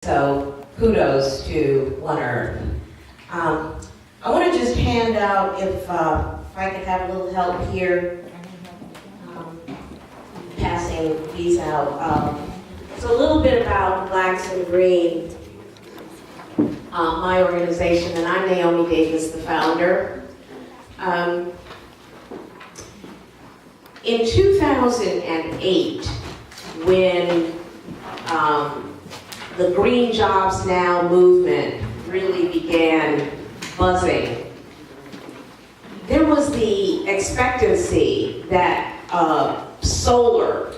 So kudos to One Earth. I want to just hand out, if I could have a little help here, passing these out. So a little bit about Blacks in Green, my organization, and I'm Naomi Davis, the founder. In 2008, when the Green Jobs Now movement really began buzzing, there was the expectancy that solar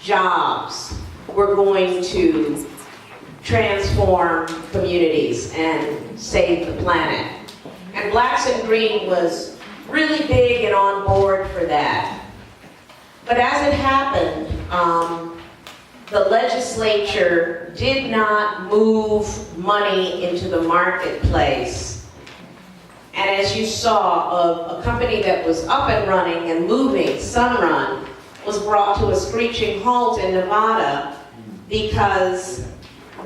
jobs were going to transform communities and save the planet. And Blacks in Green was really big and on board for that. But as it happened, the legislature did not move money into the marketplace. And as you saw, a company that was up and running and moving, Sunrun, was brought to a screeching halt in Nevada because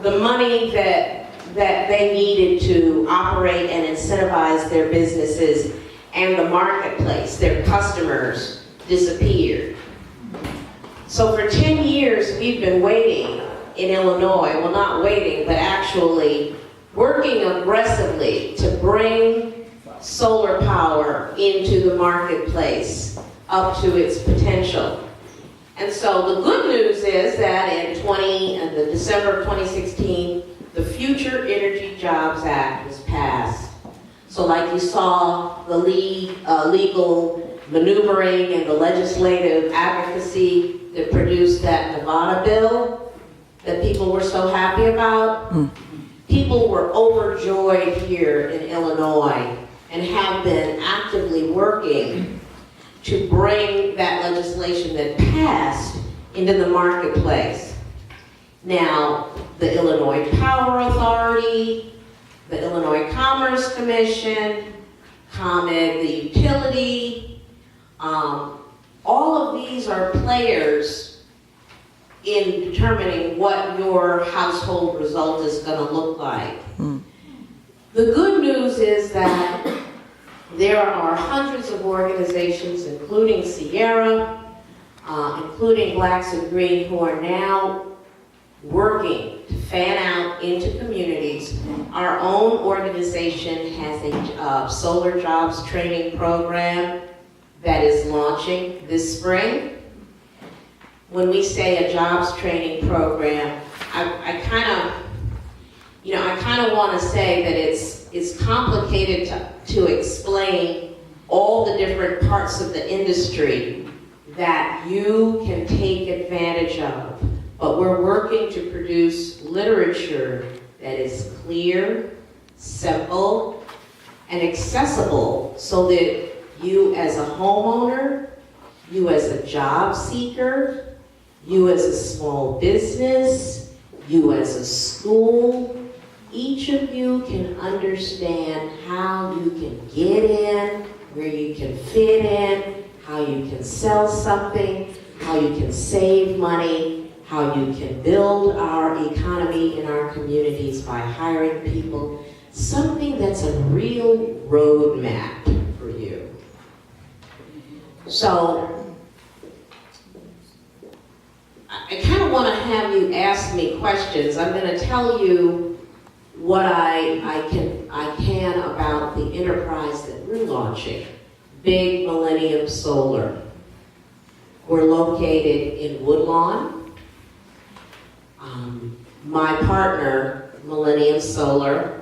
the money that they needed to operate and incentivize their businesses and the marketplace, their customers, disappeared. So for 10 years, we've been waiting in Illinois, well, not waiting, but actually working aggressively to bring solar power into the marketplace up to its potential. And so the good news is that in the December of 2016, the Future Energy Jobs Act was passed. So like you saw, the legal maneuvering and the legislative advocacy that produced that Nevada bill that people were so happy about. People were overjoyed here in Illinois and have been actively working to bring that legislation that passed into the marketplace. Now, the Illinois Power Authority, the Illinois Commerce Commission, ComEd, the utility, all of these are players in determining what your household result is going to look like. The good news is that there are hundreds of organizations, including Sierra, including Blacks in Green, who are now working to fan out into communities. Our own organization has a solar jobs training program that is launching this spring. When we say a jobs training program, I kind of want to say that it's complicated to explain all the different parts of the industry that you can take advantage of. But we're working to produce literature that is clear, simple, and accessible so that you as a homeowner, you as a job seeker, you as a small business, you as a school, each of you can understand how you can get in, where you can fit in, how you can sell something, how you can save money, how you can build our economy in our communities by hiring people, something that's a real roadmap for you. So, I kind of want to have you ask me questions. I'm going to tell you what I can about the enterprise that we're launching, Big Millennium Solar. We're located in Woodlawn. My partner, Millennium Solar,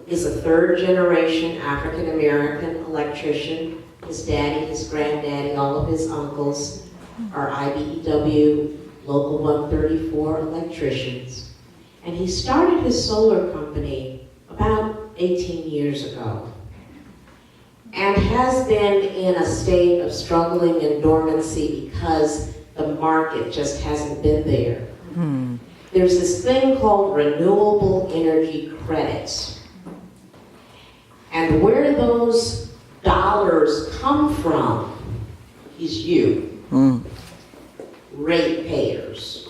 is a third-generation African-American electrician. His daddy, his granddaddy, all of his uncles are IBEW Local 134 electricians. And he started his solar company about 18 years ago and has been in a state of struggling and dormancy because the market just hasn't been there. There's this thing called renewable energy credits. And where those dollars come from is you, ratepayers.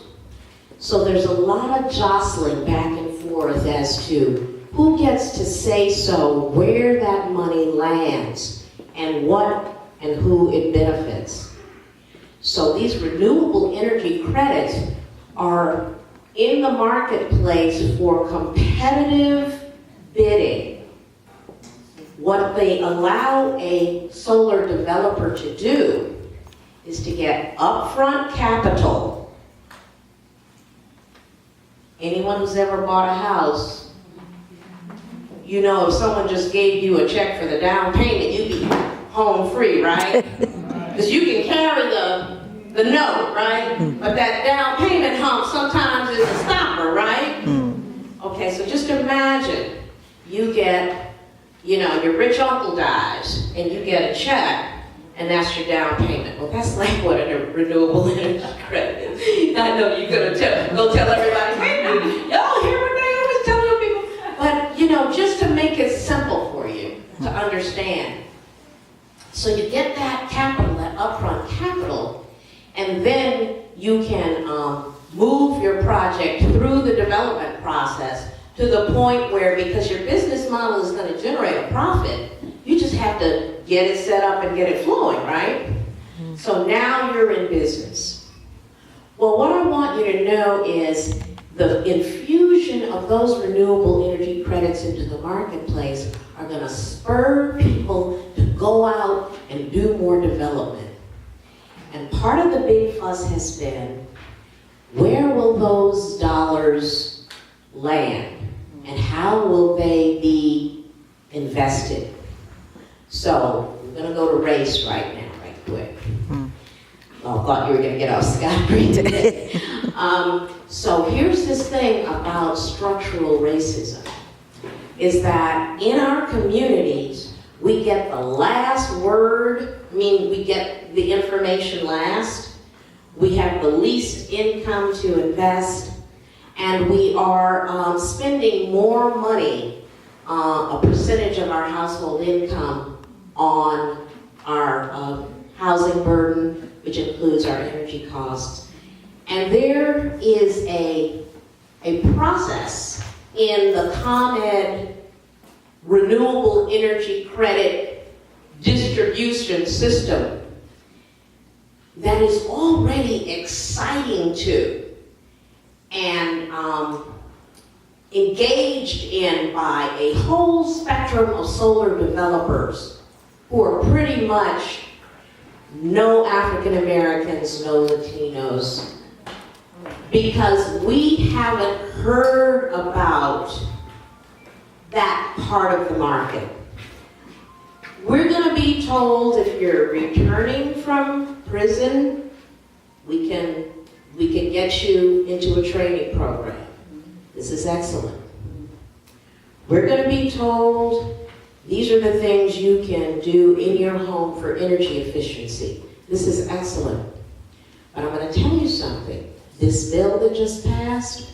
So there's a lot of jostling back and forth as to who gets to say so, where that money lands, and what and who it benefits. So these renewable energy credits are in the marketplace for competitive bidding. What they allow a solar developer to do is to get upfront capital. Anyone who's ever bought a house, you know if someone just gave you a check for the down payment, you'd be home free, right? Because you can carry the note, right? But that down payment hump sometimes is a stopper, right? Okay, so just imagine you get, your rich uncle dies and you get a check and that's your down payment. Well, that's like what a renewable energy credit is. I know you're going to go tell everybody, hey, y'all hear what they always tell you people? But, just to make it simple for you to understand. So you get that capital, that upfront capital, and then you can move your project through the development process to the point where, because your business model is going to generate a profit, you just have to get it set up and get it flowing, right? So now you're in business. Well, what I want you to know is the infusion of those renewable energy credits into the marketplace are going to spur people to go out and do more development. And part of the big fuss has been, where will those dollars land? And how will they be invested? So, we're going to go to race right now, right quick. Well, I thought you were going to get off scot-free today. So here's this thing about structural racism, is that in our communities, we get the last word, we get the information last, we have the least income to invest, and we are spending more money, a percentage of our household income, on our housing burden, which includes our energy costs. And there is a process in the ComEd renewable energy credit distribution system that is already exciting to and engaged in by a whole spectrum of solar developers who are pretty much no African Americans, no Latinos, because we haven't heard about that part of the market. We're going to be told if you're returning from prison, we can get you into a training program. This is excellent. We're going to be told these are the things you can do in your home for energy efficiency. This is excellent. But I'm going to tell you something. This bill that just passed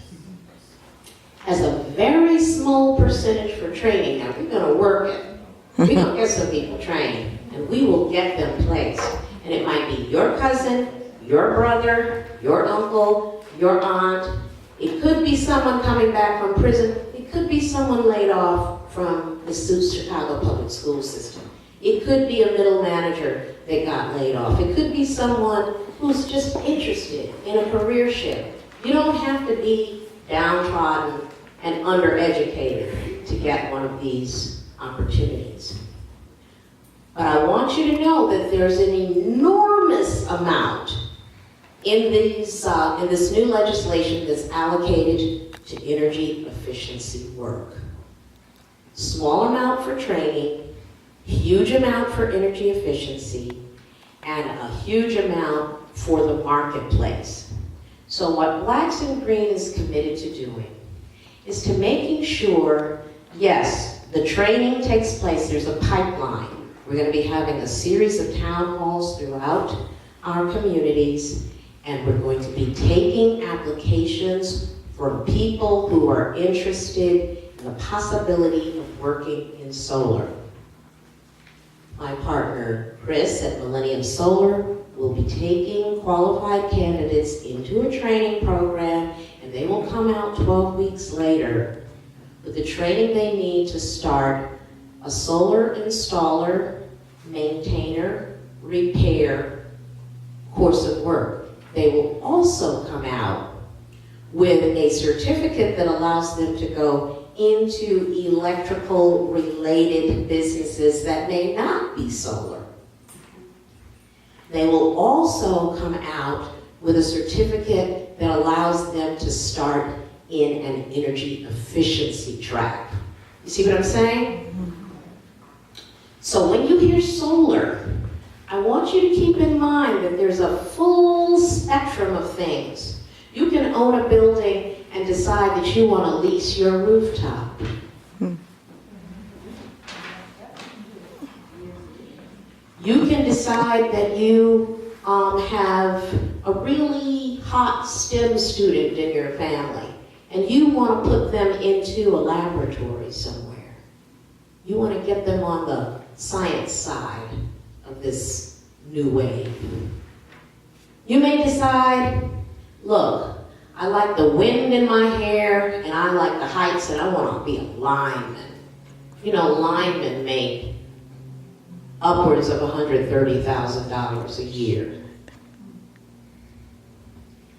has a very small percentage for training. Now, we're going to work it. We're going to get some people trained, and we will get them placed. And it might be your cousin, your brother, your uncle, your aunt. It could be someone coming back from prison. It could be someone laid off from the Chicago public school system. It could be a middle manager that got laid off. It could be someone who's just interested in a career shift. You don't have to be downtrodden and undereducated to get one of these opportunities. But I want you to know that there's an enormous amount in this new legislation that's allocated to energy efficiency work. Small amount for training, huge amount for energy efficiency, and a huge amount for the marketplace. So what Blacks in Green is committed to doing is to making sure, yes, the training takes place, there's a pipeline. We're going to be having a series of town halls throughout our communities, and we're going to be taking applications from people who are interested in the possibility of working in solar. My partner, Chris, at Millennium Solar, will be taking qualified candidates into a training program, and they will come out 12 weeks later with the training they need to start a solar installer, maintainer, repair course of work. They will also come out with a certificate that allows them to go into electrical related businesses that may not be solar. They will also come out with a certificate that allows them to start in an energy efficiency track. You see what I'm saying? So when you hear solar, I want you to keep in mind that there's a full spectrum of things. You can own a building and decide that you want to lease your rooftop. You can decide that you have a really hot STEM student in your family and you want to put them into a laboratory somewhere. You want to get them on the science side of this new wave. You may decide, look, I like the wind in my hair and I like the heights and I want to be a lineman. You know, linemen make upwards of $130,000 a year.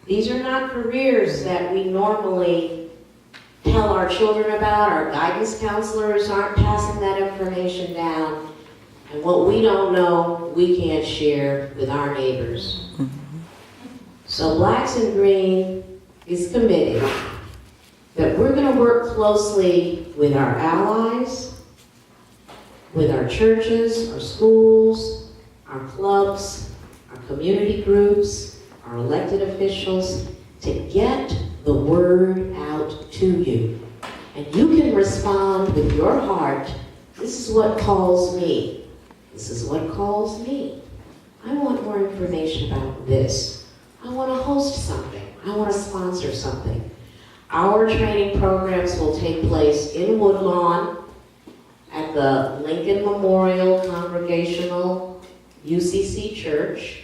These are not careers that we normally tell our children about. Our guidance counselors aren't passing that information down. And what we don't know, we can't share with our neighbors. So Blacks in Green is committed that we're going to work closely with our allies, with our churches, our schools, our clubs, our community groups, our elected officials, to get the word out to you. And you can respond with your heart. This is what calls me. This is what calls me. I want more information about this. I want to host something. I want to sponsor something. Our training programs will take place in Woodlawn at the Lincoln Memorial Congregational UCC Church.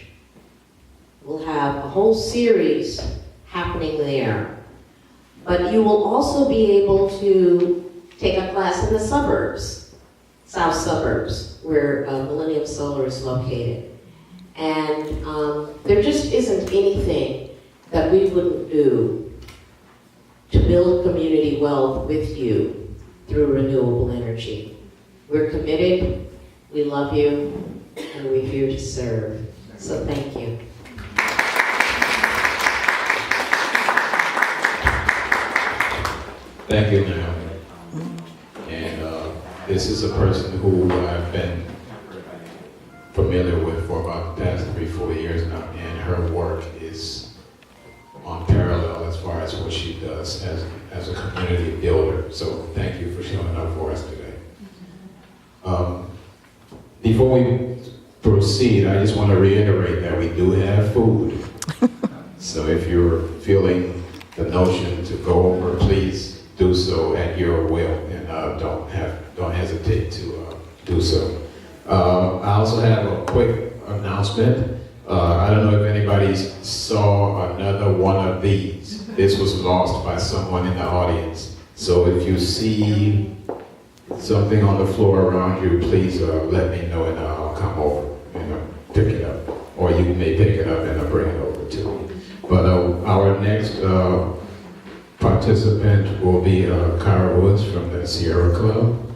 We'll have a whole series happening there. But you will also be able to take a class in the suburbs, south suburbs, where Millennium Solar is located. And there just isn't anything that we wouldn't do to build community wealth with you through renewable energy. We're committed, we love you, and we're here to serve. So thank you. Thank you, Naomi. And this is a person who I've been familiar with for about the past 3-4 years now, and her work is on parallel as far as what she does as a community builder. So thank you for showing up for us today. Before we proceed, I just want to reiterate that we do have food. So if you're feeling the notion to go over, please do so at your will, and don't hesitate to do so. I also have a quick announcement. I don't know if anybody saw another one of these. This was lost by someone in the audience. So if you see something on the floor around you, please let me know and I'll come over and pick it up. Or you may pick it up and I'll bring it over to me. But our next participant will be Kyra Woods from the Sierra Club.